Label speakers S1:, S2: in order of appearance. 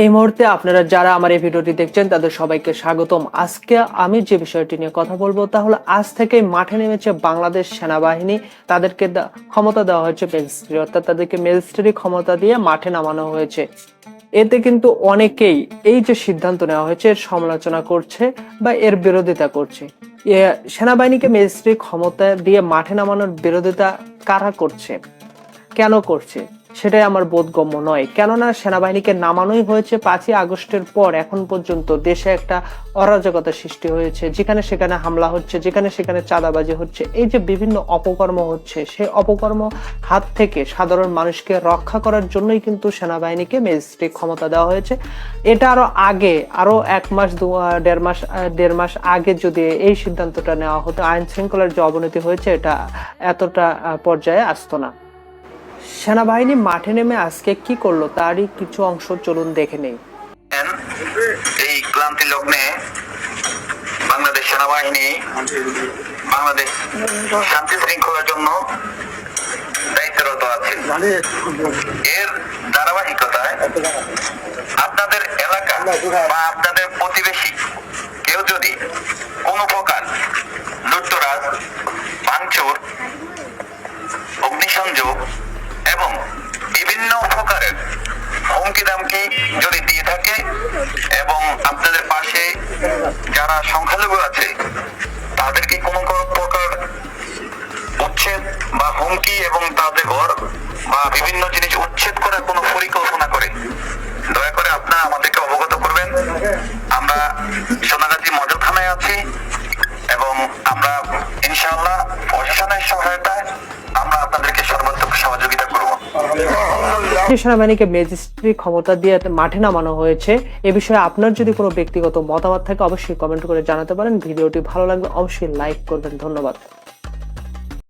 S1: এই মুহূর্তে আপনারা যারা আমার এই ভিডিওটি দেখছেন তাদের সবাইকে স্বাগতম। আজকে আমি যে বিষয়টি নিয়ে কথা বলবো তা হলো আজ থেকেই মাঠে নেমেছে বাংলাদেশ সেনাবাহিনী। তাদেরকে ক্ষমতা দেওয়া হয়েছে ম্যাজিস্ট্রি, অর্থাৎ তাদেরকে ম্যাজিস্ট্রি ক্ষমতা দিয়ে মাঠে নামানো হয়েছে। এতে কিন্তু অনেকেই এই যে সিদ্ধান্ত নেওয়া হয়েছে এর সমালোচনা করছে বা এর বিরোধিতা করছে। সেনাবাহিনীকে ম্যাজিস্ট্রি ক্ষমতা দিয়ে মাঠে নামানোর বিরোধিতা কারা করছে, কেন করছে সেটাই আমার বোধগম্য নয়। কেননা সেনাবাহিনীকে নামানোই হয়েছে 5ই আগস্টের পর এখন পর্যন্ত দেশে একটা অরাজকতা সৃষ্টি হয়েছে, যেখানে সেখানে হামলা হচ্ছে, যেখানে সেখানে চাঁদাবাজি হচ্ছে, এই যে বিভিন্ন অপকর্ম হচ্ছে, সেই অপকর্ম হাত থেকে সাধারণ মানুষকে রক্ষা করার জন্যই কিন্তু সেনাবাহিনীকে ম্যাজিস্ট্রেট ক্ষমতা দেওয়া হয়েছে। এটা আরো আগে, আরো 1 মাস 1.5 মাস আগে যদি এই সিদ্ধান্তটা নেওয়া হতো, আইন শৃঙ্খলার যে অবনতি হয়েছে এটা এতটা পর্যায়ে আসতো না। সেনাবাহিনী মাঠে নেমে আজকে কি করলো তারই কিছু অংশ চলুন দেখে নেই।
S2: এই ক্লান্তি লগ্নে বাংলাদেশ সেনাবাহিনী বাংলাদেশ শান্তি শৃঙ্খলার জন্য দায়িত্বরত আছে। এর ধারাবাহিকতায় আপনাদের এলাকা বা আপনাদের প্রতিবেশী কেউ যদি কোনো প্রকার লুটতরাজ, ভাঙচুর, অগ্নিসংযোগ এবং বিভিন্ন প্রকারের হুমকি দামকি যদি দিয়ে থাকে এবং আপনাদের পাশে যারা সংখ্যালঘু আছে তাদেরকে কোনো প্রকার উচ্ছেদ বা হুমকি এবং তাদের ঘর বা বিভিন্ন জিনিস উচ্ছেদ করার কোনো পরিকল্পনা করে দয়া করে আপনারা আমাদেরকে অবগত করবেন। আমরা সোনাগাজী মডেল থানায় আছি এবং আমরা ইনশাআল্লাহ প্রশাসনের সহায়তায় আমরা আপনাদেরকে সর্বাত্মক সহযোগিতা করব।
S1: সেনাবাহিনীকে ম্যাজিস্ট্রি ক্ষমতা দিয়ে মাঠে নামানো হয়েছে, এ বিষয়ে আপনার যদি কোনো ব্যক্তিগত মতামত থাকে অবশ্যই কমেন্ট করে জানাতে পারেন। ভিডিওটি ভালো লাগলে অবশ্যই লাইক করবেন। ধন্যবাদ।